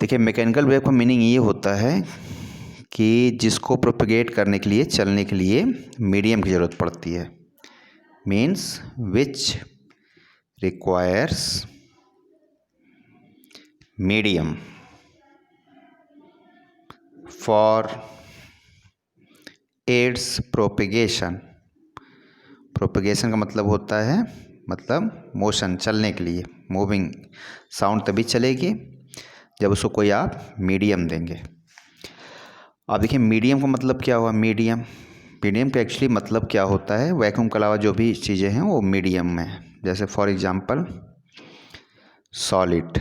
देखिए mechanical wave का meaning ये होता है कि जिसको प्रोपेगेट करने के लिए, चलने के लिए मीडियम की ज़रूरत पड़ती है। Means which requires medium for its propagation. Propagation का मतलब होता है मोशन, चलने के लिए, मूविंग। साउंड तभी चलेगी जब उसको कोई आप मीडियम देंगे। अब देखिए मीडियम का मतलब क्या हुआ। मीडियम का एक्चुअली मतलब क्या होता है, वैक्यूम के अलावा जो भी चीज़ें हैं वो मीडियम में है। जैसे for example solid,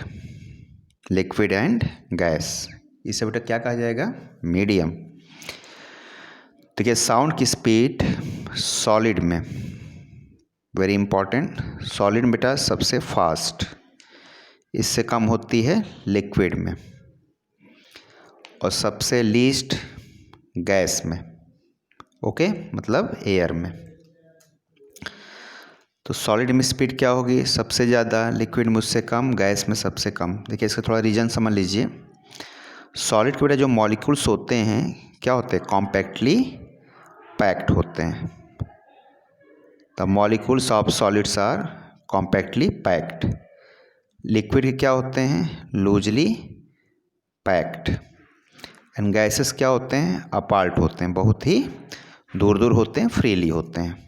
liquid and gas, इसे बेटा क्या कहा जाएगा, मीडियम। देखिए साउंड की स्पीड सॉलिड में, वेरी इंपॉर्टेंट, सॉलिड में बेटा सबसे फास्ट, इससे कम होती है लिक्विड में, और सबसे लीस्ट गैस में। ओके, मतलब एयर में। तो सॉलिड में स्पीड क्या होगी, सबसे ज़्यादा, लिक्विड में उससे कम, गैस में सबसे कम। देखिए इसका थोड़ा रीजन समझ लीजिए। सॉलिड के बेटा जो मॉलिक्यूल्स होते हैं क्या होते हैं, कॉम्पैक्टली पैक्ड होते हैं। The molecules of solids are compactly packed. Liquid के क्या होते हैं, लूजली पैक्ड। एंड गैसेस क्या होते हैं, अपार्ट होते हैं, बहुत ही दूर दूर होते हैं, फ्रीली होते हैं।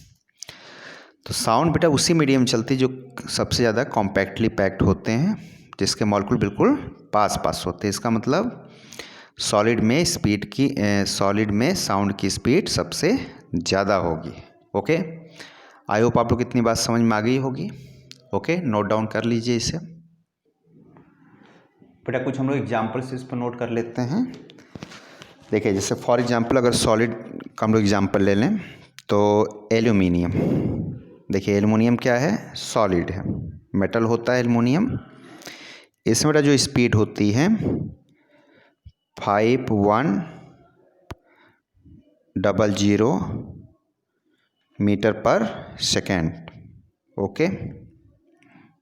तो साउंड बेटा उसी मीडियम चलती जो सबसे ज़्यादा कॉम्पैक्टली पैक्ड होते हैं, जिसके मॉलिक्यूल बिल्कुल पास पास होते हैं। इसका मतलब सॉलिड में साउंड की स्पीड सबसे ज़्यादा होगी। ओके, आई होप आप लोग इतनी बात समझ में आ गई होगी। ओके, नोट डाउन कर लीजिए इसे। बेटा कुछ हम लोग एग्जाम्पल्स इस पर नोट कर लेते हैं। देखिए जैसे फॉर एग्जांपल अगर सॉलिड का हम लोग एग्जांपल ले लें तो एल्यूमिनियम। देखिए एल्यूमिनियम क्या है, सॉलिड है, मेटल होता है एल्यूमिनियम। इसमें बेटा जो स्पीड होती है 5100 मीटर पर सेकेंड। ओके,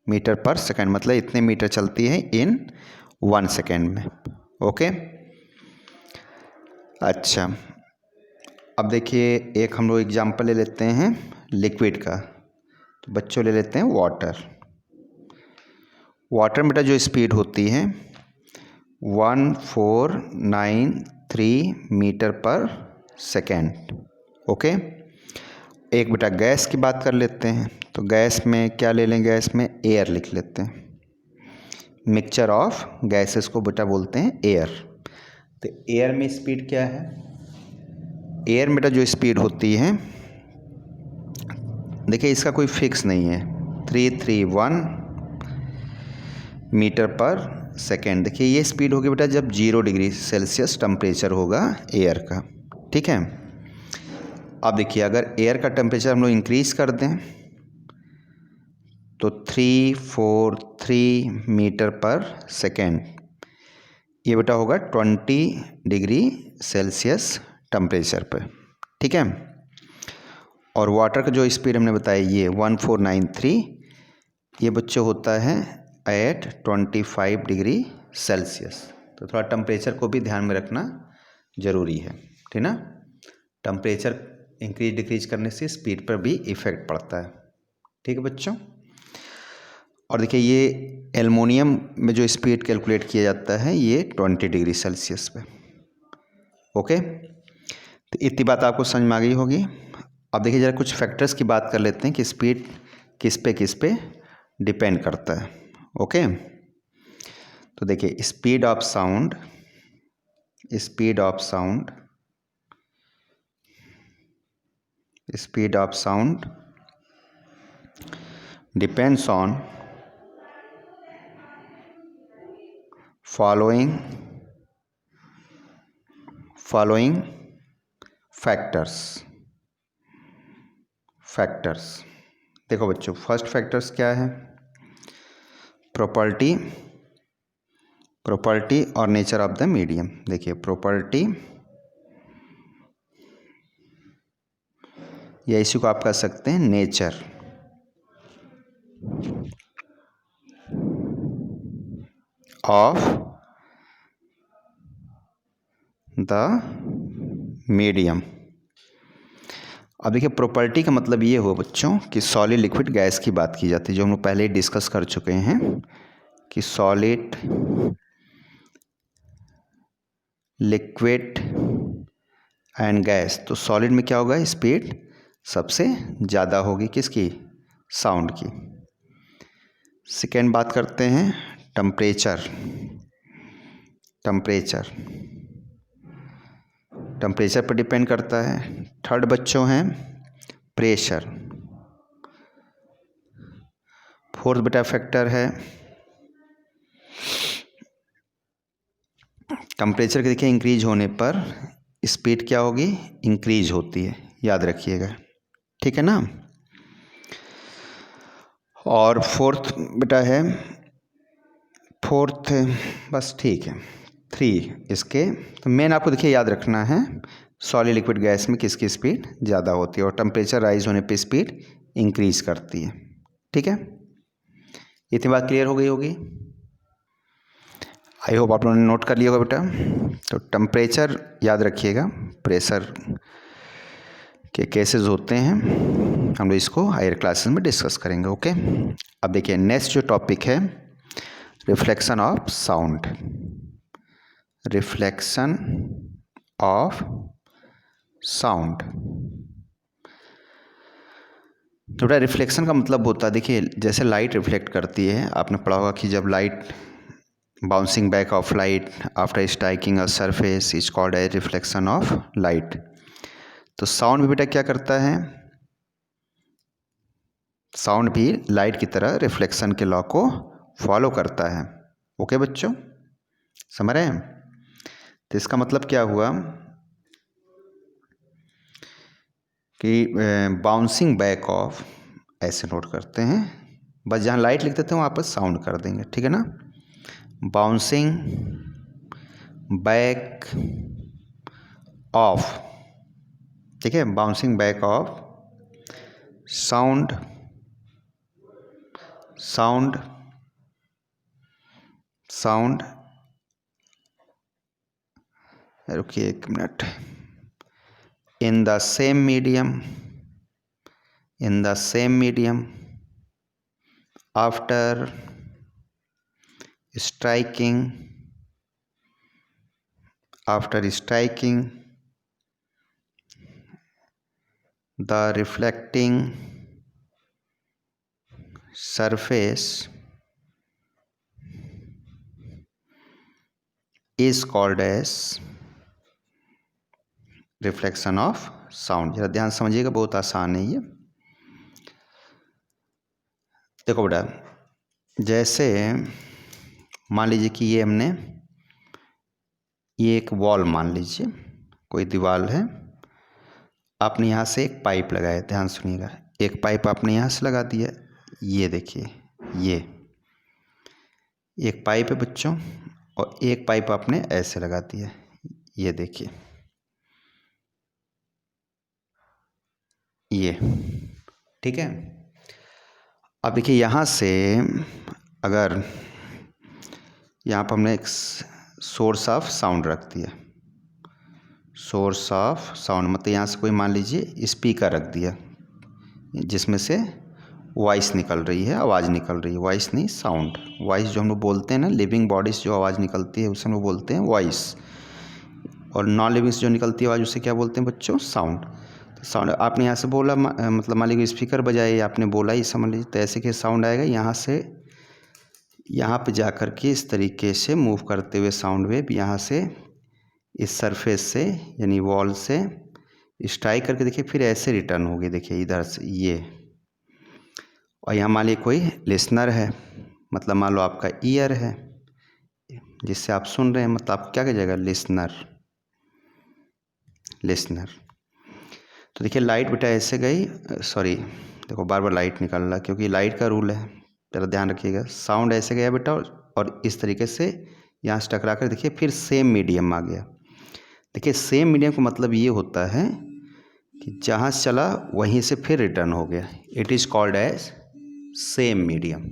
मीटर पर सेकेंड मतलब इतने मीटर चलती है इन 1 सेकेंड में। ओके, अच्छा अब देखिए एक हम लोग एग्जांपल ले लेते हैं लिक्विड का। तो बच्चों ले लेते हैं वाटर। वाटर में बेटा जो स्पीड होती है 1493 मीटर पर सेकेंड। ओके, एक बेटा गैस की बात कर लेते हैं। तो गैस में क्या ले लें, गैस में एयर लिख लेते हैं। मिक्सचर ऑफ गैसेस को बेटा बोलते हैं एयर। तो एयर में स्पीड क्या है, एयर में बेटा जो स्पीड होती है, देखिए इसका कोई फिक्स नहीं है, 331 मीटर पर सेकेंड। देखिए ये स्पीड होगी बेटा जब 0 डिग्री सेल्सियस टेम्परेचर होगा एयर का। ठीक है, अब देखिए अगर एयर का टेम्परेचर हम लोग इंक्रीज कर दें तो 343 मीटर पर सेकेंड, ये बेटा होगा 20 डिग्री सेल्सियस टेम्परेचर पर। ठीक है, और वाटर का जो स्पीड हमने बताया ये 1493, ये बच्चे होता है एट 25 डिग्री सेल्सियस। तो थोड़ा टेम्परेचर को भी ध्यान में रखना ज़रूरी है, ठीक ना। टेम्परेचर इंक्रीज डिक्रीज करने से स्पीड पर भी इफ़ेक्ट पड़ता है। ठीक है बच्चों, और देखिए ये एल्युमिनियम में जो स्पीड कैलकुलेट किया जाता है ये 20 डिग्री सेल्सियस पे। ओके, तो इतनी बात आपको समझ में आ गई होगी। अब देखिए ज़रा कुछ फैक्टर्स की बात कर लेते हैं कि स्पीड किस पे डिपेंड करता है। ओके, तो देखिए speed of sound depends on following factors. देखो बच्चों फर्स्ट फैक्टर्स क्या है, प्रॉपर्टी और नेचर ऑफ द मीडियम। देखिए प्रॉपर्टी या इसी को आप कह सकते हैं नेचर ऑफ द मीडियम। अब देखिए प्रॉपर्टी का मतलब ये हुआ बच्चों कि सॉलिड लिक्विड गैस की बात की जाती है, जो हम लोग पहले ही डिस्कस कर चुके हैं कि सॉलिड लिक्विड एंड गैस। तो सॉलिड में क्या होगा, स्पीड सबसे ज़्यादा होगी किसकी, साउंड की। सेकेंड बात करते हैं टेम्परेचर। टेम्परेचर पर डिपेंड करता है। थर्ड बच्चों हैं प्रेशर। फोर्थ बेटा फैक्टर है टेम्परेचर के देखिए इंक्रीज होने पर स्पीड क्या होगी, इंक्रीज होती है, याद रखिएगा, ठीक है ना। और फोर्थ बेटा है बस ठीक है 3 इसके। तो मेन आपको देखिए याद रखना है सॉलिड लिक्विड गैस में किसकी स्पीड ज़्यादा होती है और टेम्परेचर राइज होने पे स्पीड इंक्रीज करती है, ठीक है। इतनी बात क्लियर हो गई होगी, आई होप आप लोगों ने नोट कर लिया होगा बेटा। तो टेम्परेचर याद रखिएगा, प्रेशर के केसेस होते हैं, हम लोग इसको हायर क्लासेस में डिस्कस करेंगे, ओके। अब देखिए नेक्स्ट जो टॉपिक है reflection of sound. Reflection of sound. तो बेटा रिफ्लेक्शन का मतलब होता है, देखिए जैसे लाइट रिफ्लेक्ट करती है, आपने पढ़ा होगा कि जब light bouncing back of light after striking a surface is called as reflection of light. तो साउंड भी बेटा क्या करता है, साउंड भी लाइट की तरह रिफ्लेक्शन के लॉ को फॉलो करता है, ओके बच्चों, समझ रहे हैं। तो इसका मतलब क्या हुआ कि बाउंसिंग बैक ऑफ, ऐसे नोट करते हैं, बस जहाँ लाइट लिख देते हैं वहाँ पर साउंड कर देंगे, ठीक है ना। बाउंसिंग बैक ऑफ, ठीक है, बाउंसिंग बैक ऑफ साउंड रुकिए एक minute, in the same medium after striking the reflecting surface is called as reflection of sound. जरा ध्यान समझिएगा, बहुत आसान है ये। देखो बेटा, जैसे मान लीजिए कि ये एक वॉल मान लीजिए, कोई दीवार है, आपने यहाँ से एक पाइप लगाया, ध्यान सुनिएगा, एक पाइप आपने यहाँ से लगा दिया, ये देखिए ये एक पाइप है बच्चों, और एक पाइप आपने ऐसे लगा दिया, ये देखिए ये, ठीक है। अब देखिए यहाँ से अगर यहाँ पर हमने एक सोर्स ऑफ साउंड रख दिया, सोर्स ऑफ साउंड मतलब यहाँ से कोई मान लीजिए स्पीकर रख दिया जिसमें से वॉइस निकल रही है, आवाज़ निकल रही है, वॉइस नहीं साउंड। वॉइस जो हम लोग बोलते हैं ना, लिविंग बॉडीज जो आवाज़ निकलती है उसे हम लोग बोलते हैं वॉइस, और नॉन लिविंग जो निकलती है आवाज़ उसे क्या बोलते हैं बच्चों, साउंड। तो साउंड आपने यहाँ से बोला, मतलब मान लीजिए स्पीकर बजाए, आपने बोला ही समझ लीजिए, तो ऐसे के साउंड आएगा, यहाँ से यहाँ पे जा कर के इस तरीके से मूव करते हुए साउंड वेव यहाँ से इस सरफेस से यानी वॉल से स्ट्राइक करके देखिए फिर ऐसे रिटर्न होगी, देखिए इधर से ये। और यहाँ मान लीजिए कोई लिसनर है, मतलब मान लो आपका ईयर है जिससे आप सुन रहे हैं, मतलब आप क्या कहिएगा, लिसनर। तो देखिए लाइट बेटा ऐसे गई, सॉरी देखो बार बार लाइट निकल रहा क्योंकि लाइट का रूल है, जरा ध्यान रखिएगा। साउंड ऐसे गया बेटा और इस तरीके से यहाँ से टकरा कर देखिए फिर सेम मीडियम आ गया। देखिए सेम मीडियम का मतलब ये होता है कि जहाँ से चला वहीं से फिर रिटर्न हो गया, it is called as same medium.